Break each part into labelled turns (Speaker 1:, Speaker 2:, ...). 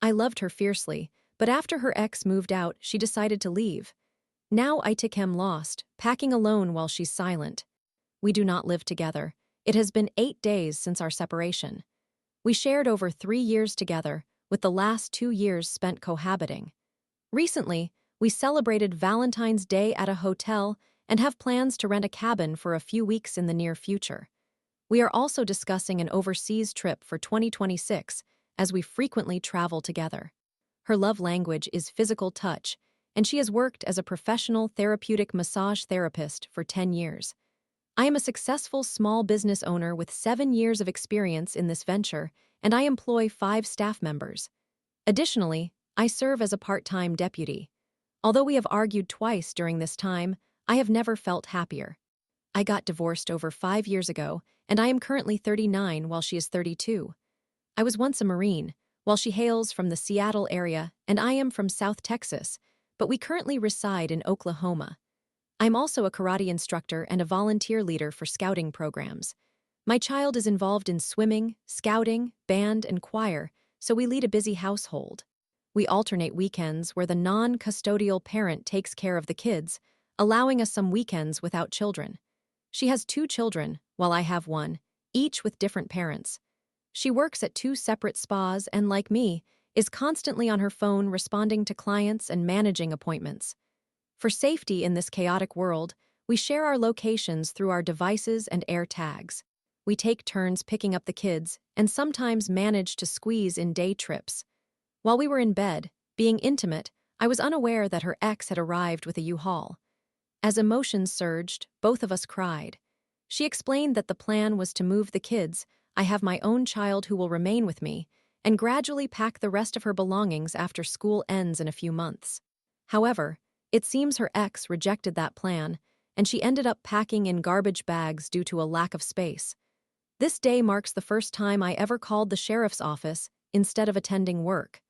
Speaker 1: I loved her fiercely, but after her ex moved out, she decided to leave. Now I am lost, packing alone while she's silent. We do not live together. It has been 8 days since our separation. We shared over 3 years together, with the last 2 years spent cohabiting. Recently, we celebrated Valentine's Day at a hotel and have plans to rent a cabin for a few weeks in the near future. We are also discussing an overseas trip for 2026, as we frequently travel together. Her love language is physical touch, and she has worked as a professional therapeutic massage therapist for 10 years. I am a successful small business owner with 7 years of experience in this venture, and I employ 5 staff members. Additionally, I serve as a part-time deputy. Although we have argued twice during this time, I have never felt happier. I got divorced over 5 years ago, and I am currently 39 while she is 32. I was once a Marine, while she hails from the Seattle area, and I am from South Texas, but we currently reside in Oklahoma. I'm also a karate instructor and a volunteer leader for scouting programs. My child is involved in swimming, scouting, band, and choir, so we lead a busy household. We alternate weekends where the non-custodial parent takes care of the kids, allowing us some weekends without children. She has 2 children, while I have 1, each with different parents. She works at 2 separate spas and, like me, is constantly on her phone responding to clients and managing appointments. For safety in this chaotic world, we share our locations through our devices and air tags. We take turns picking up the kids and sometimes manage to squeeze in day trips. While we were in bed, being intimate, I was unaware that her ex had arrived with a U-Haul. As emotions surged, both of us cried. She explained that the plan was to move the kids, I have my own child who will remain with me, and gradually pack the rest of her belongings after school ends in a few months. However, it seems her ex rejected that plan, and she ended up packing in garbage bags due to a lack of space. This day marks the first time I ever called the sheriff's office instead of attending work.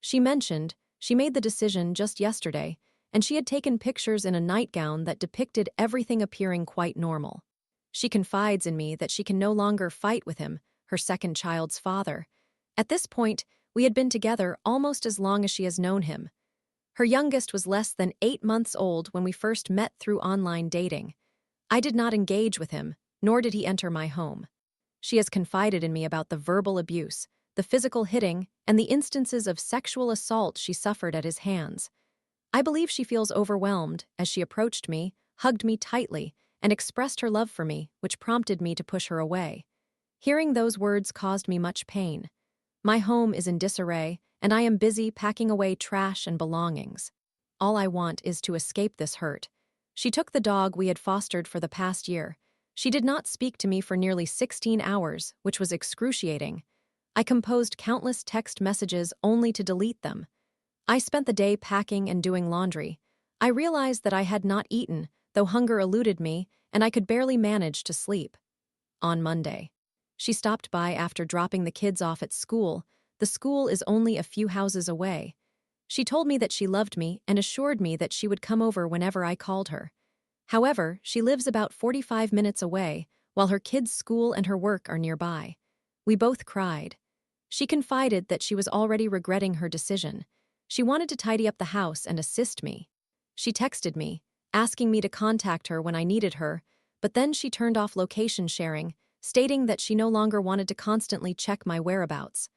Speaker 1: She mentioned she made the decision just yesterday, and she had taken pictures in a nightgown that depicted everything appearing quite normal. She confides in me that she can no longer fight with him, her second child's father. At this point, we had been together almost as long as she has known him. Her youngest was less than 8 months old when we first met through online dating. I did not engage with him, nor did he enter my home. She has confided in me about the verbal abuse, the physical hitting, and the instances of sexual assault she suffered at his hands. I believe she feels overwhelmed as she approached me, hugged me tightly, and expressed her love for me, which prompted me to push her away. Hearing those words caused me much pain. My home is in disarray, and I am busy packing away trash and belongings. All I want is to escape this hurt. She took the dog we had fostered for the past year. She did not speak to me for nearly 16 hours, which was excruciating. I composed countless text messages only to delete them. I spent the day packing and doing laundry. I realized that I had not eaten, though hunger eluded me, and I could barely manage to sleep. On Monday, she stopped by after dropping the kids off at school. The school is only a few houses away. She told me that she loved me and assured me that she would come over whenever I called her. However, she lives about 45 minutes away, while her kids' school and her work are nearby. We both cried. She confided that she was already regretting her decision. She wanted to tidy up the house and assist me. She texted me, asking me to contact her when I needed her, but then she turned off location sharing, stating that she no longer wanted to constantly check my whereabouts.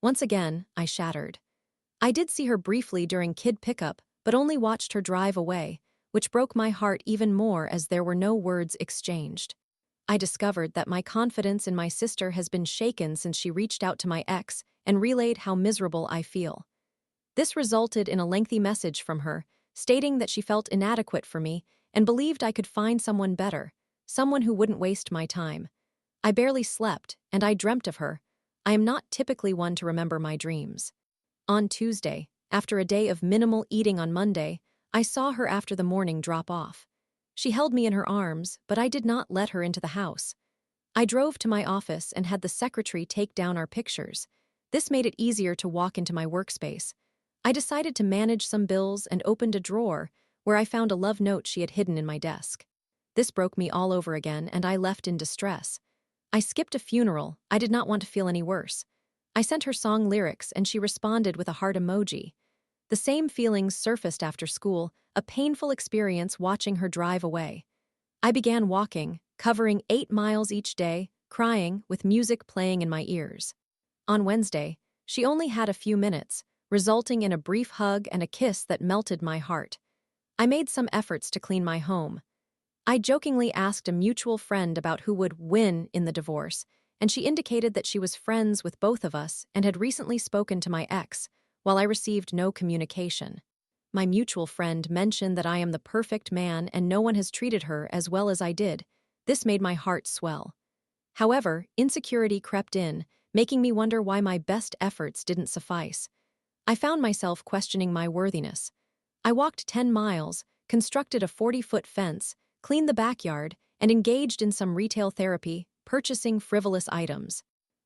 Speaker 1: Once again, I shattered. I did see her briefly during kid pickup, but only watched her drive away, which broke my heart even more as there were no words exchanged. I discovered that my confidence in my sister has been shaken since she reached out to my ex and relayed how miserable I feel. This resulted in a lengthy message from her, stating that she felt inadequate for me and believed I could find someone better, someone who wouldn't waste my time. I barely slept, and I dreamt of her. I am not typically one to remember my dreams. On Tuesday, after a day of minimal eating on Monday, I saw her after the morning drop off. She held me in her arms, but I did not let her into the house. I drove to my office and had the secretary take down our pictures. This made it easier to walk into my workspace. I decided to manage some bills and opened a drawer, where I found a love note she had hidden in my desk. This broke me all over again, and I left in distress. I skipped a funeral. I did not want to feel any worse. I sent her song lyrics and she responded with a heart emoji. The same feelings surfaced after school, a painful experience watching her drive away. I began walking, covering 8 miles each day, crying, with music playing in my ears. On Wednesday, she only had a few minutes, resulting in a brief hug and a kiss that melted my heart. I made some efforts to clean my home. I jokingly asked a mutual friend about who would win in the divorce, and she indicated that she was friends with both of us and had recently spoken to my ex, while I received no communication. My mutual friend mentioned that I am the perfect man and no one has treated her as well as I did. This made my heart swell. However, insecurity crept in, making me wonder why my best efforts didn't suffice. I found myself questioning my worthiness. I walked 10 miles, constructed a 40-foot fence, cleaned the backyard, and engaged in some retail therapy, purchasing frivolous items.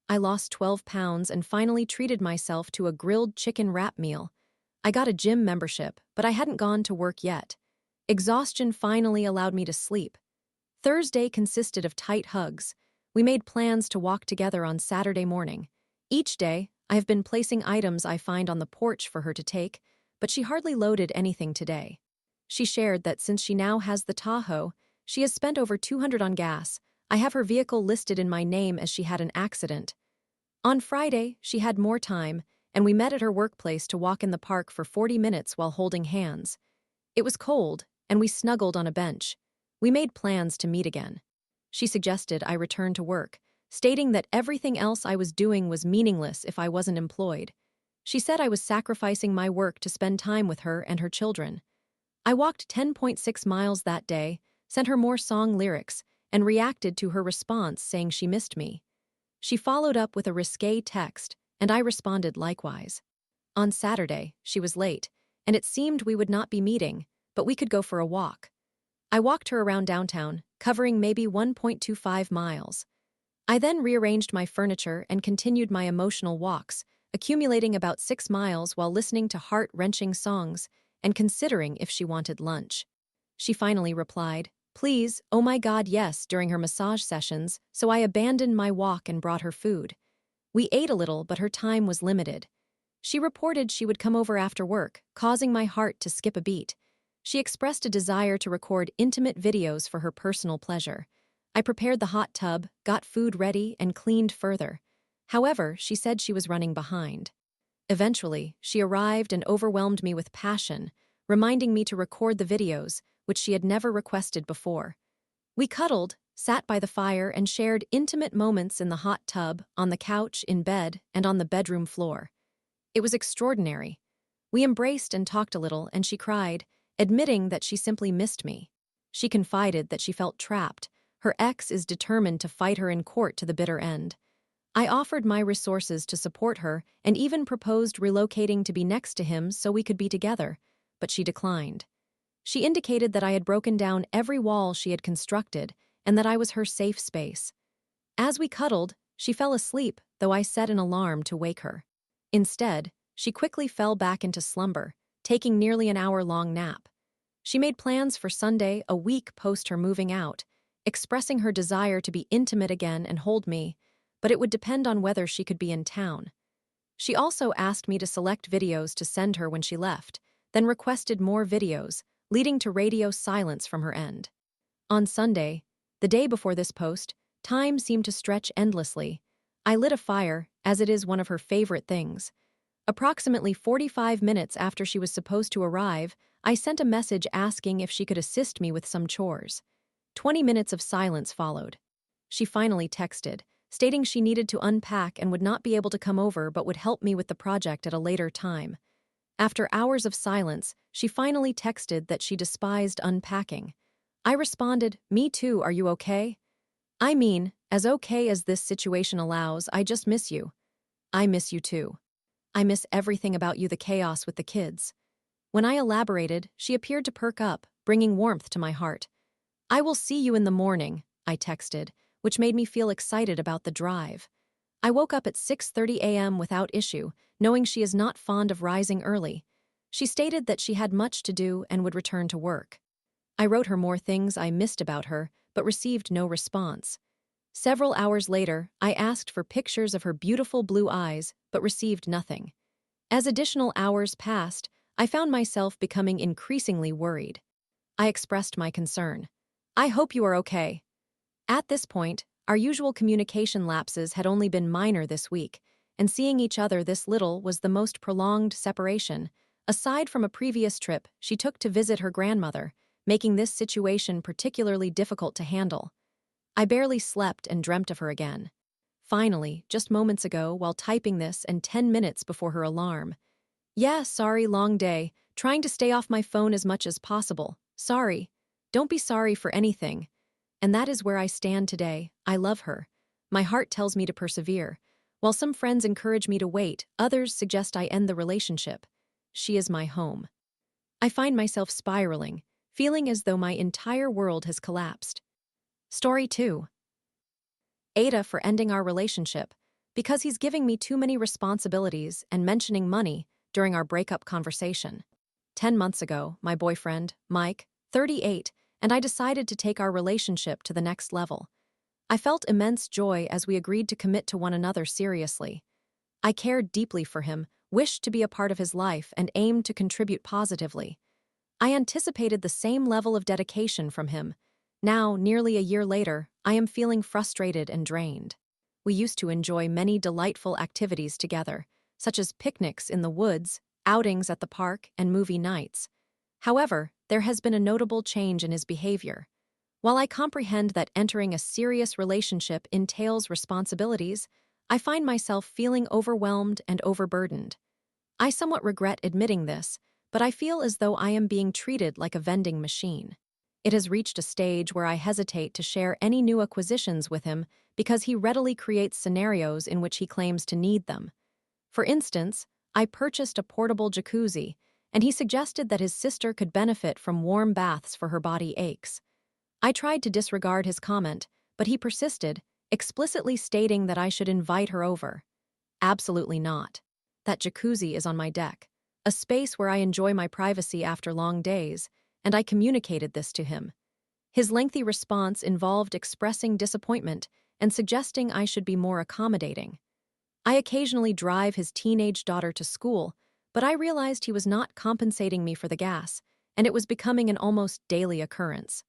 Speaker 1: I lost 12 pounds and finally treated myself to a grilled chicken wrap meal. I got a gym membership, but I hadn't gone to work yet. Exhaustion finally allowed me to sleep. Thursday consisted of tight hugs. We made plans to walk together on Saturday morning. Each day, I have been placing items I find on the porch for her to take, but she hardly loaded anything today. She shared that since she now has the Tahoe, she has spent over $200 on gas. I have her vehicle listed in my name as she had an accident. On Friday, she had more time, and we met at her workplace to walk in the park for 40 minutes while holding hands. It was cold, and we snuggled on a bench. We made plans to meet again. She suggested I return to work, stating that everything else I was doing was meaningless if I wasn't employed. She said I was sacrificing my work to spend time with her and her children. I walked 10.6 miles that day, sent her more song lyrics, and reacted to her response saying she missed me. She followed up with a risque text, and I responded likewise. On Saturday, she was late, and it seemed we would not be meeting, but we could go for a walk. I walked her around downtown, covering maybe 1.25 miles. I then rearranged my furniture and continued my emotional walks, accumulating about 6 miles while listening to heart-wrenching songs and considering if she wanted lunch. She finally replied, "Please, oh my God, yes," during her massage sessions, so I abandoned my walk and brought her food. We ate a little, but her time was limited. She reported she would come over after work, causing my heart to skip a beat. She expressed a desire to record intimate videos for her personal pleasure. I prepared the hot tub, got food ready, and cleaned further. However, she said she was running behind. Eventually, she arrived and overwhelmed me with passion, reminding me to record the videos, which she had never requested before. We cuddled, sat by the fire, and shared intimate moments in the hot tub, on the couch, in bed, and on the bedroom floor. It was extraordinary. We embraced and talked a little, and she cried, admitting that she simply missed me. She confided that she felt trapped. Her ex is determined to fight her in court to the bitter end. I offered my resources to support her and even proposed relocating to be next to him so we could be together, but she declined. She indicated that I had broken down every wall she had constructed and that I was her safe space. As we cuddled, she fell asleep, though I set an alarm to wake her. Instead, she quickly fell back into slumber, taking nearly an hour-long nap. She made plans for Sunday, a week post her moving out, expressing her desire to be intimate again and hold me, but it would depend on whether she could be in town. She also asked me to select videos to send her when she left, then requested more videos, leading to radio silence from her end. On Sunday, the day before this post, time seemed to stretch endlessly. I lit a fire, as it is one of her favorite things. Approximately 45 minutes after she was supposed to arrive, I sent a message asking if she could assist me with some chores. 20 minutes of silence followed. She finally texted, stating she needed to unpack and would not be able to come over but would help me with the project at a later time. After hours of silence, she finally texted that she despised unpacking. I responded, "Me too, are you okay?" "I mean, as okay as this situation allows, I just miss you." "I miss you too. I miss everything about you, the chaos with the kids." When I elaborated, she appeared to perk up, bringing warmth to my heart. "I will see you in the morning," I texted, which made me feel excited about the drive. I woke up at 6:30 a.m. without issue, knowing she is not fond of rising early. She stated that she had much to do and would return to work. I wrote her more things I missed about her, but received no response. Several hours later, I asked for pictures of her beautiful blue eyes, but received nothing. As additional hours passed, I found myself becoming increasingly worried. I expressed my concern. "I hope you are okay." At this point, our usual communication lapses had only been minor this week, and seeing each other this little was the most prolonged separation, aside from a previous trip she took to visit her grandmother, making this situation particularly difficult to handle. I barely slept and dreamt of her again. Finally, just moments ago, while typing this and 10 minutes before her alarm. "Yeah, sorry, long day. Trying to stay off my phone as much as possible. Sorry. Don't be sorry for anything." And that is where I stand today. I love her. My heart tells me to persevere. While some friends encourage me to wait, others suggest I end the relationship. She is my home. I find myself spiraling, feeling as though my entire world has collapsed. Story 2. Aita for ending our relationship, because he's giving me too many responsibilities and mentioning money during our breakup conversation. 10 months ago, my boyfriend, Mike, 38, and I decided to take our relationship to the next level. I felt immense joy as we agreed to commit to one another seriously. I cared deeply for him, wished to be a part of his life, and aimed to contribute positively. I anticipated the same level of dedication from him. Now, nearly a year later, I am feeling frustrated and drained. We used to enjoy many delightful activities together, such as picnics in the woods, outings at the park, and movie nights. However, there has been a notable change in his behavior. While I comprehend that entering a serious relationship entails responsibilities, I find myself feeling overwhelmed and overburdened. I somewhat regret admitting this, but I feel as though I am being treated like a vending machine. It has reached a stage where I hesitate to share any new acquisitions with him because he readily creates scenarios in which he claims to need them. For instance, I purchased a portable jacuzzi, and he suggested that his sister could benefit from warm baths for her body aches. I tried to disregard his comment, but he persisted, explicitly stating that I should invite her over. Absolutely not. That jacuzzi is on my deck, a space where I enjoy my privacy after long days, and I communicated this to him. His lengthy response involved expressing disappointment and suggesting I should be more accommodating. I occasionally drive his teenage daughter to school, but I realized he was not compensating me for the gas, and it was becoming an almost daily occurrence.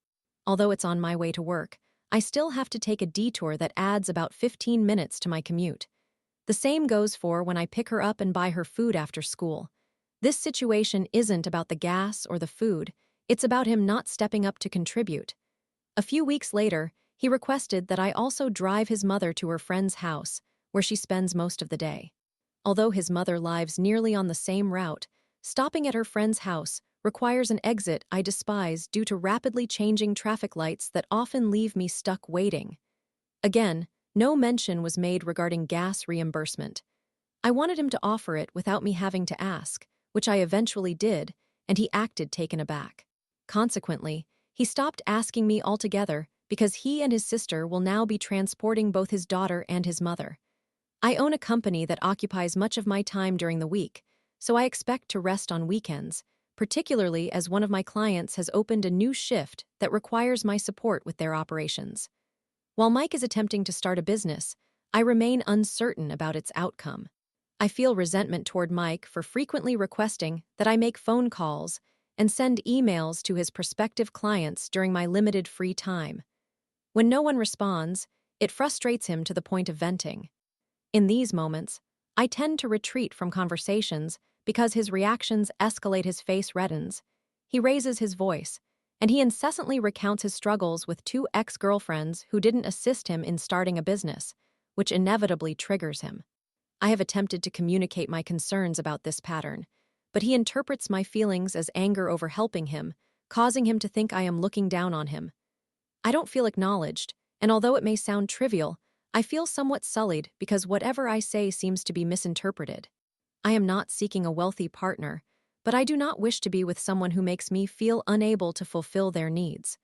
Speaker 1: Although it's on my way to work, I still have to take a detour that adds about 15 minutes to my commute. The same goes for when I pick her up and buy her food after school. This situation isn't about the gas or the food, it's about him not stepping up to contribute. A few weeks later, he requested that I also drive his mother to her friend's house, where she spends most of the day. Although his mother lives nearly on the same route, stopping at her friend's house requires an exit I despise due to rapidly changing traffic lights that often leave me stuck waiting. Again, no mention was made regarding gas reimbursement. I wanted him to offer it without me having to ask, which I eventually did, and he acted taken aback. Consequently, he stopped asking me altogether because he and his sister will now be transporting both his daughter and his mother. I own a company that occupies much of my time during the week, so I expect to rest on weekends, particularly as one of my clients has opened a new shift that requires my support with their operations. While Mike is attempting to start a business, I remain uncertain about its outcome. I feel resentment toward Mike for frequently requesting that I make phone calls and send emails to his prospective clients during my limited free time. When no one responds, it frustrates him to the point of venting. In these moments, I tend to retreat from conversations because his reactions escalate. His face reddens, he raises his voice, and he incessantly recounts his struggles with 2 ex-girlfriends who didn't assist him in starting a business, which inevitably triggers him. I have attempted to communicate my concerns about this pattern, but he interprets my feelings as anger over helping him, causing him to think I am looking down on him. I don't feel acknowledged, and although it may sound trivial, I feel somewhat sullied because whatever I say seems to be misinterpreted. I am not seeking a wealthy partner, but I do not wish to be with someone who makes me feel unable to fulfill their needs.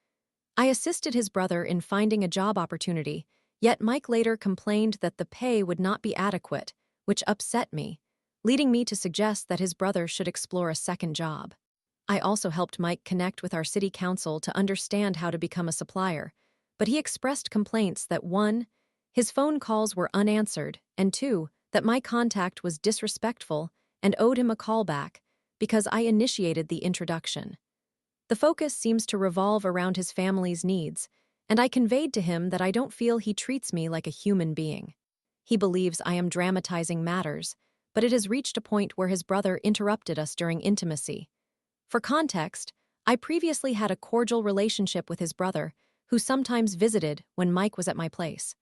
Speaker 1: I assisted his brother in finding a job opportunity, yet Mike later complained that the pay would not be adequate, which upset me, leading me to suggest that his brother should explore a second job. I also helped Mike connect with our city council to understand how to become a supplier, but he expressed complaints that 1. His phone calls were unanswered, and 2. That my contact was disrespectful and owed him a call back because I initiated the introduction. The focus seems to revolve around his family's needs, and I conveyed to him that I don't feel he treats me like a human being. He believes I am dramatizing matters, but it has reached a point where his brother interrupted us during intimacy. For context, I previously had a cordial relationship with his brother, who sometimes visited when Mike was at my place.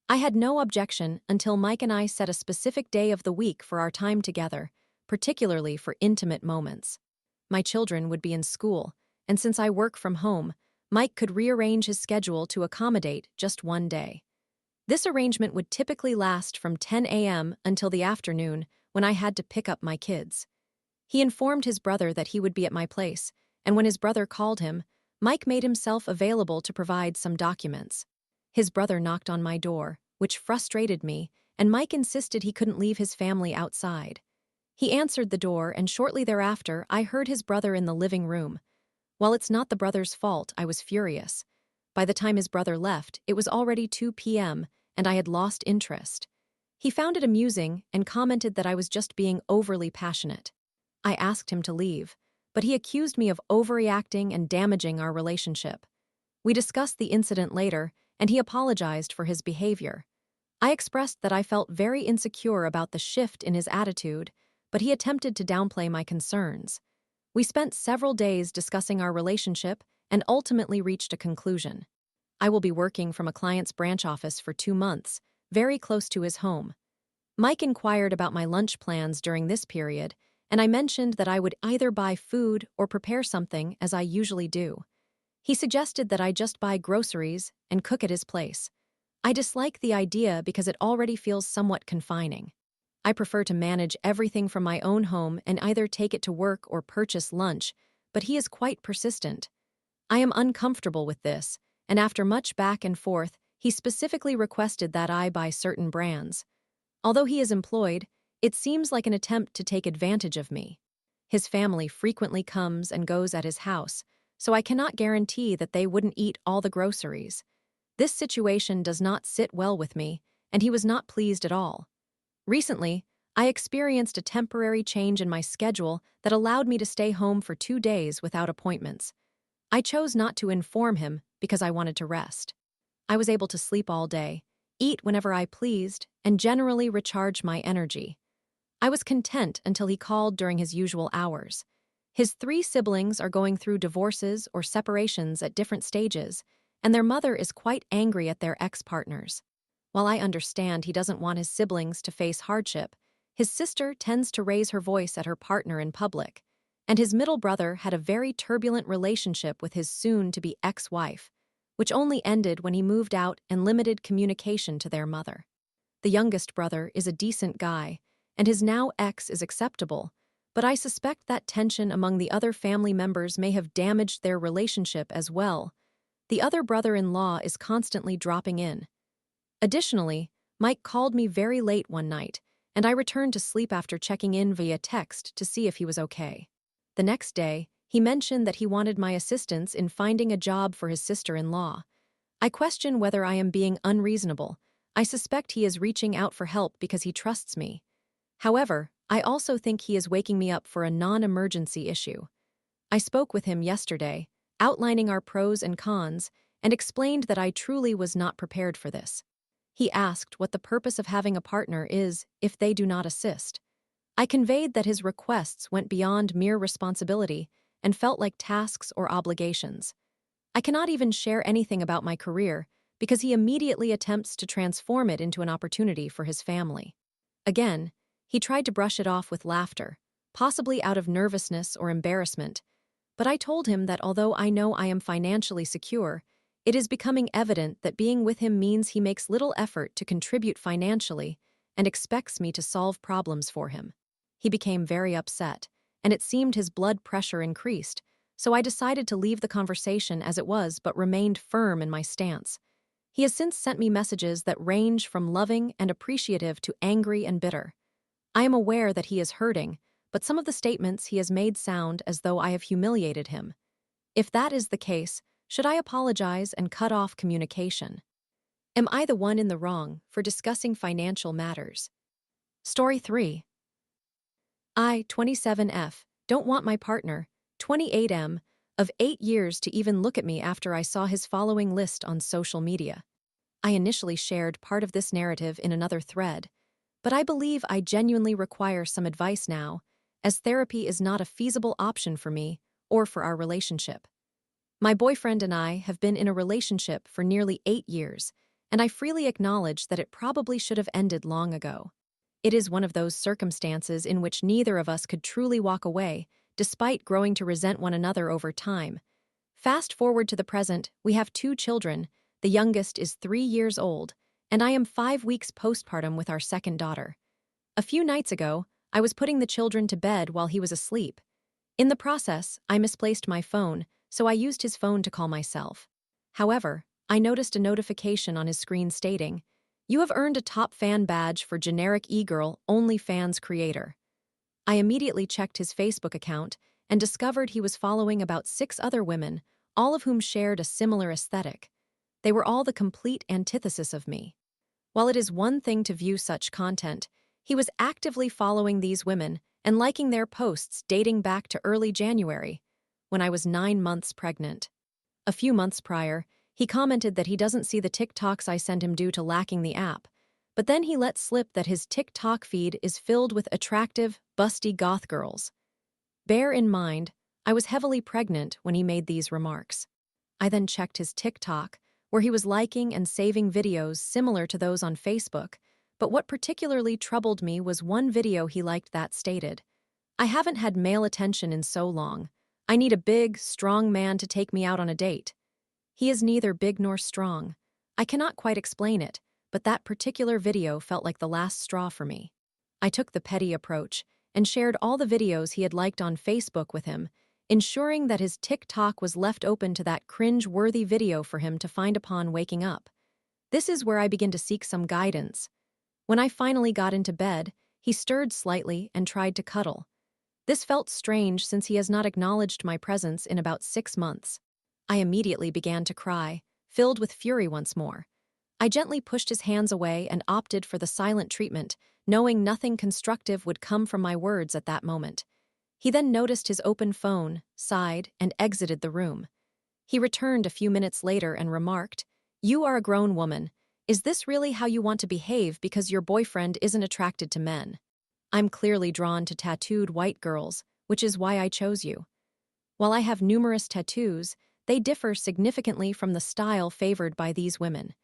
Speaker 1: I had no objection until Mike and I set a specific day of the week for our time together, particularly for intimate moments. My children would be in school, and since I work from home, Mike could rearrange his schedule to accommodate just one day. This arrangement would typically last from 10 a.m. until the afternoon when I had to pick up my kids. He informed his brother that he would be at my place, and when his brother called him, Mike made himself available to provide some documents. His brother knocked on my door, which frustrated me, and Mike insisted he couldn't leave his family outside. He answered the door, and shortly thereafter, I heard his brother in the living room. While it's not the brother's fault, I was furious. By the time his brother left, it was already 2 p.m., and I had lost interest. He found it amusing and commented that I was just being overly passionate. I asked him to leave, but he accused me of overreacting and damaging our relationship. We discussed the incident later, and he apologized for his behavior. I expressed that I felt very insecure about the shift in his attitude, but he attempted to downplay my concerns. We spent several days discussing our relationship and ultimately reached a conclusion. I will be working from a client's branch office for 2 months, very close to his home. Mike inquired about my lunch plans during this period, and I mentioned that I would either buy food or prepare something as I usually do. He suggested that I just buy groceries and cook at his place. I dislike the idea because it already feels somewhat confining. I prefer to manage everything from my own home and either take it to work or purchase lunch, but he is quite persistent. I am uncomfortable with this, and after much back and forth, he specifically requested that I buy certain brands. Although he is employed, it seems like an attempt to take advantage of me. His family frequently comes and goes at his house, so I cannot guarantee that they wouldn't eat all the groceries. This situation does not sit well with me, and he was not pleased at all. Recently, I experienced a temporary change in my schedule that allowed me to stay home for 2 days without appointments. I chose not to inform him because I wanted to rest. I was able to sleep all day, eat whenever I pleased, and generally recharge my energy. I was content until he called during his usual hours. His 3 siblings are going through divorces or separations at different stages, and their mother is quite angry at their ex-partners. While I understand he doesn't want his siblings to face hardship, his sister tends to raise her voice at her partner in public, and his middle brother had a very turbulent relationship with his soon-to-be ex-wife, which only ended when he moved out and limited communication to their mother. The youngest brother is a decent guy, and his now ex is acceptable, but I suspect that tension among the other family members may have damaged their relationship as well. The other brother-in-law is constantly dropping in. Additionally, Mike called me very late one night, and I returned to sleep after checking in via text to see if he was okay. The next day, he mentioned that he wanted my assistance in finding a job for his sister-in-law. I question whether I am being unreasonable. I suspect he is reaching out for help because he trusts me. However, I also think he is waking me up for a non-emergency issue. I spoke with him yesterday, outlining our pros and cons, and explained that I truly was not prepared for this. He asked what the purpose of having a partner is if they do not assist. I conveyed that his requests went beyond mere responsibility and felt like tasks or obligations. I cannot even share anything about my career because he immediately attempts to transform it into an opportunity for his family. Again, he tried to brush it off with laughter, possibly out of nervousness or embarrassment, but I told him that although I know I am financially secure, it is becoming evident that being with him means he makes little effort to contribute financially and expects me to solve problems for him. He became very upset, and it seemed his blood pressure increased, so I decided to leave the conversation as it was but remained firm in my stance. He has since sent me messages that range from loving and appreciative to angry and bitter. I am aware that he is hurting, but some of the statements he has made sound as though I have humiliated him. If that is the case, Should I apologize and cut off communication? Am I the one in the wrong for discussing financial matters? Story 3. I, 27F, don't want my partner, 28M, of 8 years to even look at me after I saw his following list on social media. I initially shared part of this narrative in another thread, but I believe I genuinely require some advice now, as therapy is not a feasible option for me or for our relationship. My boyfriend and I have been in a relationship for nearly 8 years, and I freely acknowledge that it probably should have ended long ago. It is one of those circumstances in which neither of us could truly walk away, despite growing to resent one another over time. Fast forward to the present, we have 2 children. The youngest is 3 years old, and I am 5 weeks postpartum with our second daughter. A few nights ago, I was putting the children to bed while he was asleep. In the process, I misplaced my phone, so I used his phone to call myself. However, I noticed a notification on his screen stating, "You have earned a top fan badge for generic e-girl OnlyFans creator." I immediately checked his Facebook account and discovered he was following about 6 other women, all of whom shared a similar aesthetic. They were all the complete antithesis of me. While it is one thing to view such content, he was actively following these women and liking their posts dating back to early January, when I was 9 months pregnant. A few months prior, he commented that he doesn't see the TikToks I send him due to lacking the app, but then he let slip that his TikTok feed is filled with attractive, busty goth girls. Bear in mind, I was heavily pregnant when he made these remarks. I then checked his TikTok, where he was liking and saving videos similar to those on Facebook, but what particularly troubled me was one video he liked that stated, "I haven't had male attention in so long. I need a big, strong man to take me out on a date." He is neither big nor strong. I cannot quite explain it, but that particular video felt like the last straw for me. I took the petty approach and shared all the videos he had liked on Facebook with him, ensuring that his TikTok was left open to that cringe-worthy video for him to find upon waking up. This is where I begin to seek some guidance. When I finally got into bed, he stirred slightly and tried to cuddle. This felt strange since he has not acknowledged my presence in about 6 months. I immediately began to cry, filled with fury once more. I gently pushed his hands away and opted for the silent treatment, knowing nothing constructive would come from my words at that moment. He then noticed his open phone, sighed, and exited the room. He returned a few minutes later and remarked, "You are a grown woman. Is this really how you want to behave because your boyfriend isn't attracted to men? I'm clearly drawn to tattooed white girls, which is why I chose you. While I have numerous tattoos, they differ significantly from the style favored by these women."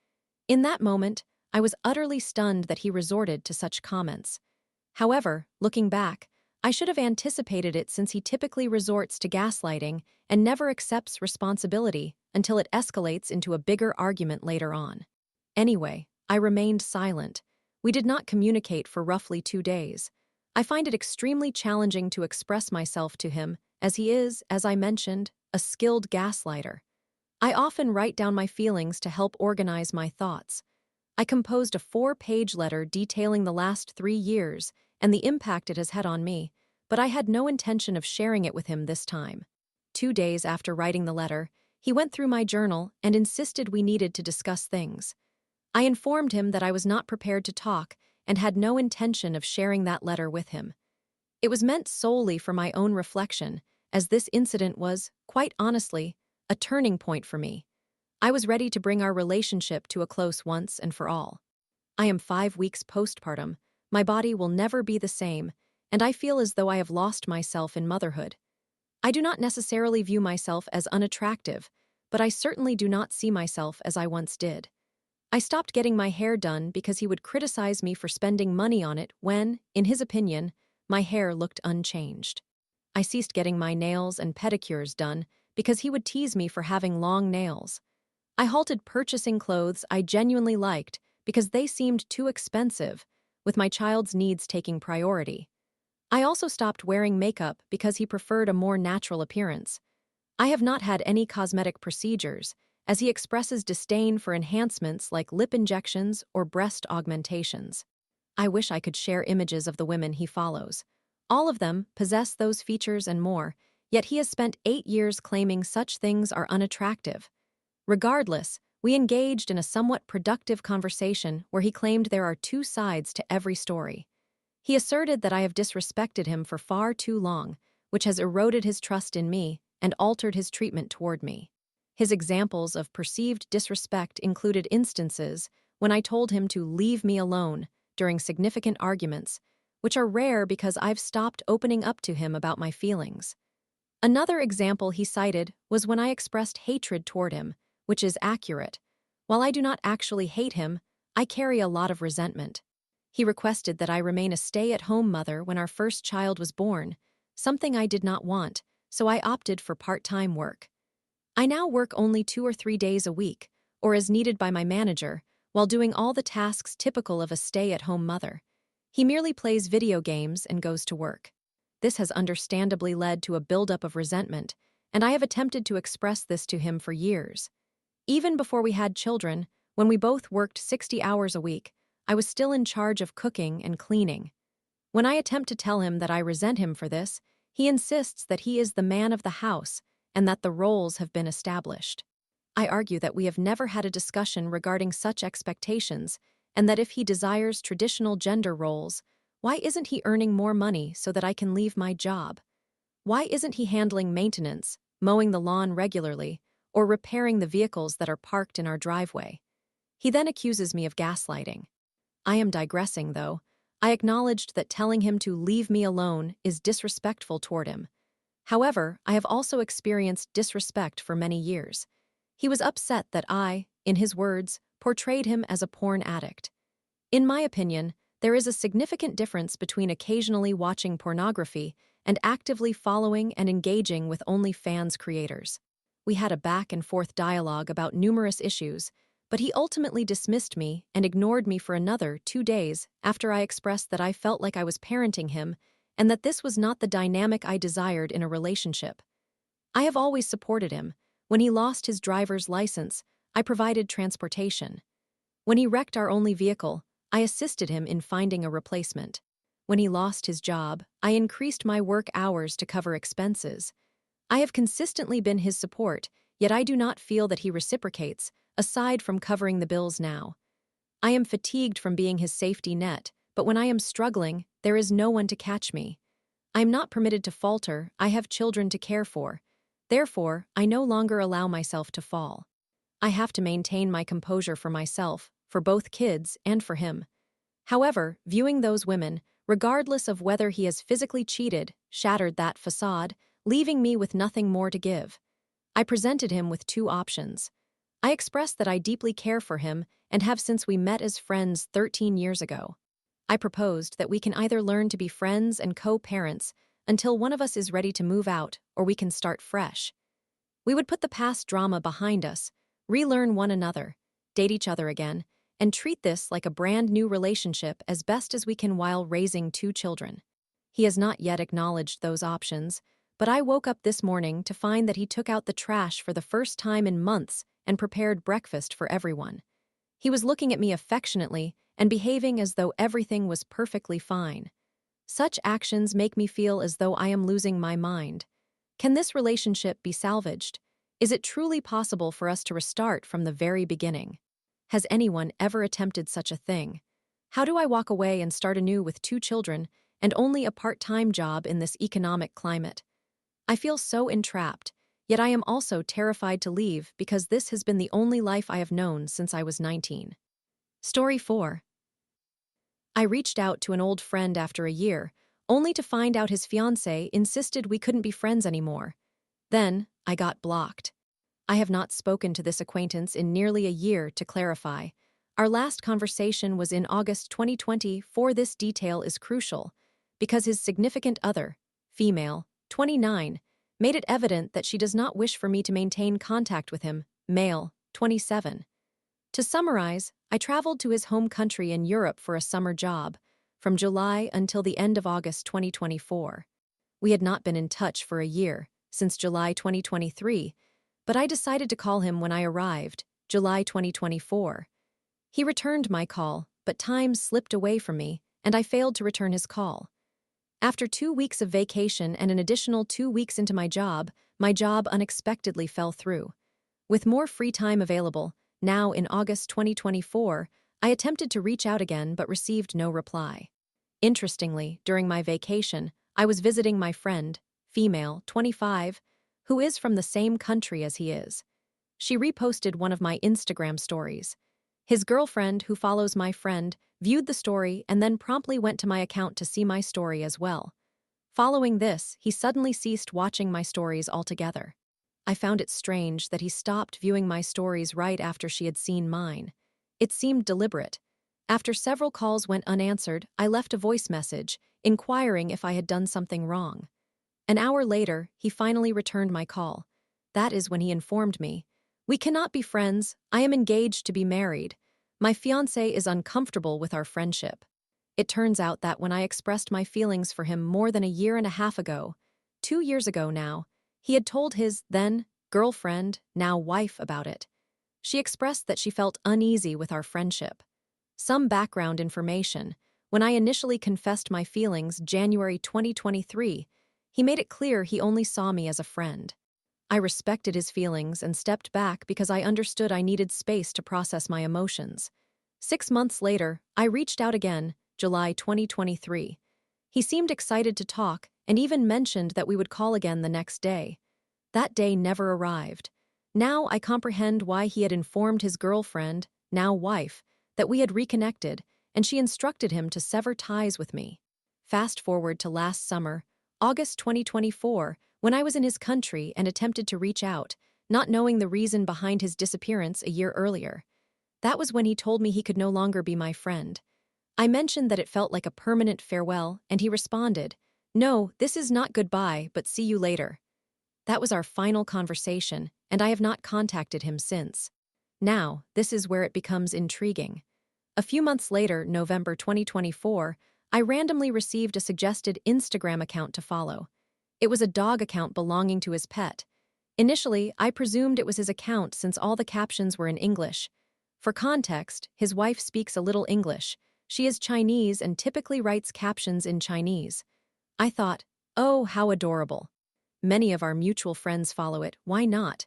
Speaker 1: In that moment, I was utterly stunned that he resorted to such comments. However, looking back, I should have anticipated it since he typically resorts to gaslighting and never accepts responsibility until it escalates into a bigger argument later on. Anyway, I remained silent. We did not communicate for roughly 2 days. I find it extremely challenging to express myself to him, as he is, as I mentioned, a skilled gaslighter. I often write down my feelings to help organize my thoughts. I composed a 4-page letter detailing the last 3 years and the impact it has had on me, but I had no intention of sharing it with him this time. 2 days after writing the letter, he went through my journal and insisted we needed to discuss things. I informed him that I was not prepared to talk and had no intention of sharing that letter with him. It was meant solely for my own reflection, as this incident was, quite honestly, a turning point for me. I was ready to bring our relationship to a close once and for all. I am 5 weeks postpartum, my body will never be the same, and I feel as though I have lost myself in motherhood. I do not necessarily view myself as unattractive, but I certainly do not see myself as I once did. I stopped getting my hair done because he would criticize me for spending money on it when, in his opinion, my hair looked unchanged. I ceased getting my nails and pedicures done because he would tease me for having long nails. I halted purchasing clothes I genuinely liked because they seemed too expensive, with my child's needs taking priority. I also stopped wearing makeup because he preferred a more natural appearance. I have not had any cosmetic procedures, as he expresses disdain for enhancements like lip injections or breast augmentations. I wish I could share images of the women he follows. All of them possess those features and more, yet he has spent 8 years claiming such things are unattractive. Regardless, we engaged in a somewhat productive conversation where he claimed there are two sides to every story. He asserted that I have disrespected him for far too long, which has eroded his trust in me and altered his treatment toward me. His examples of perceived disrespect included instances when I told him to leave me alone during significant arguments, which are rare because I've stopped opening up to him about my feelings. Another example he cited was when I expressed hatred toward him, which is accurate. While I do not actually hate him, I carry a lot of resentment. He requested that I remain a stay-at-home mother when our first child was born, something I did not want, so I opted for part-time work. I now work only 2 or 3 days a week, or as needed by my manager, while doing all the tasks typical of a stay-at-home mother. He merely plays video games and goes to work. This has understandably led to a buildup of resentment, and I have attempted to express this to him for years. Even before we had children, when we both worked 60 hours a week, I was still in charge of cooking and cleaning. When I attempt to tell him that I resent him for this, he insists that he is the man of the house and that the roles have been established. I argue that we have never had a discussion regarding such expectations, and that if he desires traditional gender roles, why isn't he earning more money so that I can leave my job? Why isn't he handling maintenance, mowing the lawn regularly, or repairing the vehicles that are parked in our driveway? He then accuses me of gaslighting. I am digressing, though. I acknowledged that telling him to leave me alone is disrespectful toward him. However, I have also experienced disrespect for many years. He was upset that I, in his words, portrayed him as a porn addict. In my opinion, there is a significant difference between occasionally watching pornography and actively following and engaging with OnlyFans creators. We had a back-and-forth dialogue about numerous issues, but he ultimately dismissed me and ignored me for another 2 days after I expressed that I felt like I was parenting him and that this was not the dynamic I desired in a relationship. I have always supported him. When he lost his driver's license, I provided transportation. When he wrecked our only vehicle, I assisted him in finding a replacement. When he lost his job, I increased my work hours to cover expenses. I have consistently been his support, yet I do not feel that he reciprocates, aside from covering the bills now. I am fatigued from being his safety net, but when I am struggling, there is no one to catch me. I am not permitted to falter. I have children to care for. Therefore, I no longer allow myself to fall. I have to maintain my composure for myself, for both kids, and for him. However, viewing those women, regardless of whether he has physically cheated, shattered that facade, leaving me with nothing more to give. I presented him with 2 options. I expressed that I deeply care for him and have since we met as friends 13 years ago. I proposed that we can either learn to be friends and co-parents until one of us is ready to move out, or we can start fresh. We would put the past drama behind us, relearn one another, date each other again, and treat this like a brand new relationship as best as we can while raising 2 children. He has not yet acknowledged those options, but I woke up this morning to find that he took out the trash for the first time in months and prepared breakfast for everyone. He was looking at me affectionately and behaving as though everything was perfectly fine. Such actions make me feel as though I am losing my mind. Can this relationship be salvaged? Is it truly possible for us to restart from the very beginning? Has anyone ever attempted such a thing? How do I walk away and start anew with 2 children and only a part-time job in this economic climate? I feel so entrapped, yet I am also terrified to leave because this has been the only life I have known since I was 19. Story 4. I reached out to an old friend after a year, only to find out his fiancé insisted we couldn't be friends anymore. Then, I got blocked. I have not spoken to this acquaintance in nearly a year to clarify. Our last conversation was in August 2020, for this detail is crucial, because his significant other, female, 29, made it evident that she does not wish for me to maintain contact with him, male, 27. To summarize, I traveled to his home country in Europe for a summer job, from July until the end of August 2024. We had not been in touch for a year, since July 2023, but I decided to call him when I arrived, July 2024. He returned my call, but time slipped away from me, and I failed to return his call. After 2 weeks of vacation and an additional 2 weeks into my job unexpectedly fell through. With more free time available, now in August 2024, I attempted to reach out again but received no reply. Interestingly, during my vacation, I was visiting my friend, female, 25, who is from the same country as he is. She reposted one of my Instagram stories. His girlfriend, who follows my friend, viewed the story and then promptly went to my account to see my story as well. Following this, he suddenly ceased watching my stories altogether. I found it strange that he stopped viewing my stories right after she had seen mine. It seemed deliberate. After several calls went unanswered, I left a voice message, inquiring if I had done something wrong. An hour later, he finally returned my call. That is when he informed me, "We cannot be friends. I am engaged to be married. My fiancé is uncomfortable with our friendship." It turns out that when I expressed my feelings for him more than a year and a half ago, 2 years ago now, he had told his then girlfriend, now wife, about it. She expressed that she felt uneasy with our friendship. Some background information: when I initially confessed my feelings January 2023, he made it clear he only saw me as a friend. I respected his feelings and stepped back because I understood I needed space to process my emotions. 6 months later, I reached out again, July 2023. He seemed excited to talk and even mentioned that we would call again the next day. That day never arrived. Now I comprehend why he had informed his girlfriend, now wife, that we had reconnected, and she instructed him to sever ties with me. Fast forward to last summer, August 2024, when I was in his country and attempted to reach out, not knowing the reason behind his disappearance a year earlier. That was when he told me he could no longer be my friend. I mentioned that it felt like a permanent farewell, and he responded, "No, this is not goodbye, but see you later." That was our final conversation, and I have not contacted him since. Now, this is where it becomes intriguing. A few months later, November 2024, I randomly received a suggested Instagram account to follow. It was a dog account belonging to his pet. Initially, I presumed it was his account since all the captions were in English. For context, his wife speaks a little English. She is Chinese and typically writes captions in Chinese. I thought, oh, how adorable. Many of our mutual friends follow it, why not?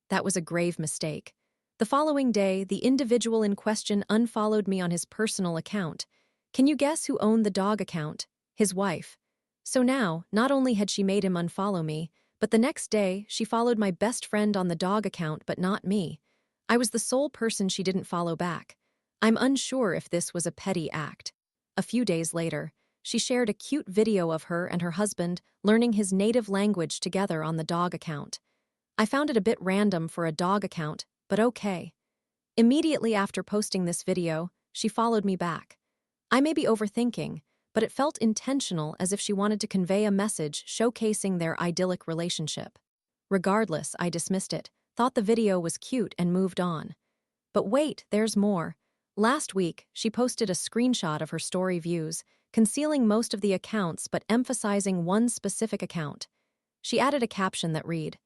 Speaker 1: That was a grave mistake. The following day, the individual in question unfollowed me on his personal account. Can you guess who owned the dog account? His wife. So now, not only had she made him unfollow me, but the next day, she followed my best friend on the dog account but not me. I was the sole person she didn't follow back. I'm unsure if this was a petty act. A few days later, she shared a cute video of her and her husband learning his native language together on the dog account. I found it a bit random for a dog account, but okay. Immediately after posting this video, she followed me back. I may be overthinking, but it felt intentional, as if she wanted to convey a message showcasing their idyllic relationship. Regardless, I dismissed it, thought the video was cute, and moved on. But wait, there's more. Last week, she posted a screenshot of her story views, concealing most of the accounts but emphasizing one specific account. She added a caption that read,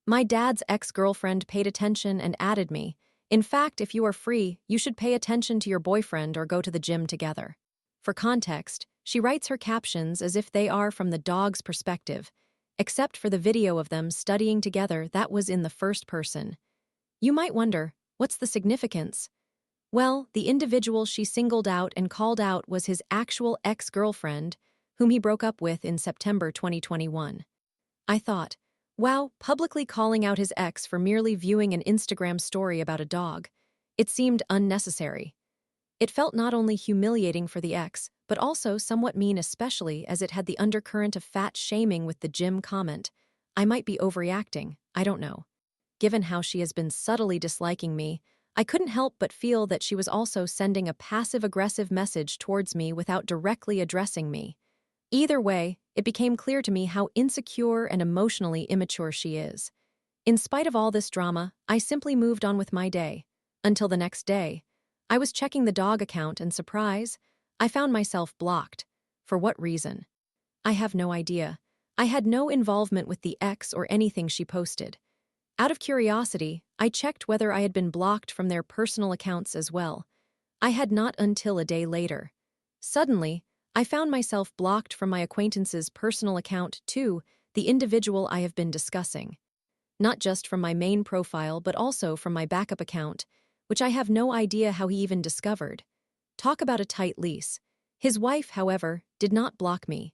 Speaker 1: "My dad's ex-girlfriend paid attention and added me. In fact, if you are free, you should pay attention to your boyfriend or go to the gym together." For context, she writes her captions as if they are from the dog's perspective, except for the video of them studying together that was in the first person. You might wonder, what's the significance? Well, the individual she singled out and called out was his actual ex-girlfriend, whom he broke up with in September 2021. I thought, wow, publicly calling out his ex for merely viewing an Instagram story about a dog. It seemed unnecessary. It felt not only humiliating for the ex, but also somewhat mean, especially as it had the undercurrent of fat shaming with the gym comment. I might be overreacting, I don't know. Given how she has been subtly disliking me, I couldn't help but feel that she was also sending a passive-aggressive message towards me without directly addressing me. Either way, it became clear to me how insecure and emotionally immature she is. In spite of all this drama, I simply moved on with my day. Until the next day. I was checking the dog account and, surprise, I found myself blocked. For what reason? I have no idea. I had no involvement with the ex or anything she posted. Out of curiosity, I checked whether I had been blocked from their personal accounts as well. I had not until a day later. Suddenly, I found myself blocked from my acquaintance's personal account too, the individual I have been discussing. not just from my main profile but also from my backup account, which I have no idea how he even discovered. Talk about a tight lease. His wife, however, did not block me.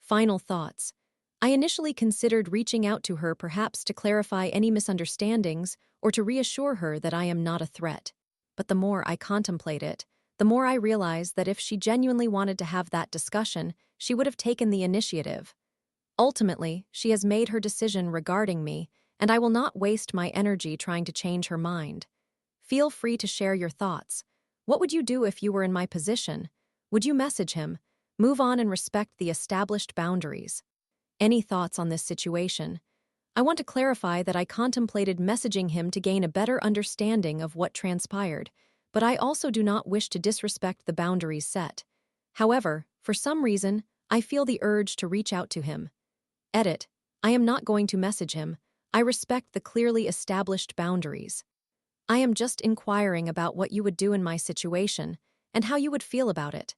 Speaker 1: Final thoughts. I initially considered reaching out to her perhaps to clarify any misunderstandings or to reassure her that I am not a threat. But the more I contemplate it, the more I realize that if she genuinely wanted to have that discussion, she would have taken the initiative. Ultimately, she has made her decision regarding me, and I will not waste my energy trying to change her mind. Feel free to share your thoughts. What would you do if you were in my position? Would you message him, move on and respect the established boundaries? Any thoughts on this situation? I want to clarify that I contemplated messaging him to gain a better understanding of what transpired, but I also do not wish to disrespect the boundaries set. However, for some reason, I feel the urge to reach out to him. Edit. I am not going to message him. I respect the clearly established boundaries. I am just inquiring about what you would do in my situation and how you would feel about it.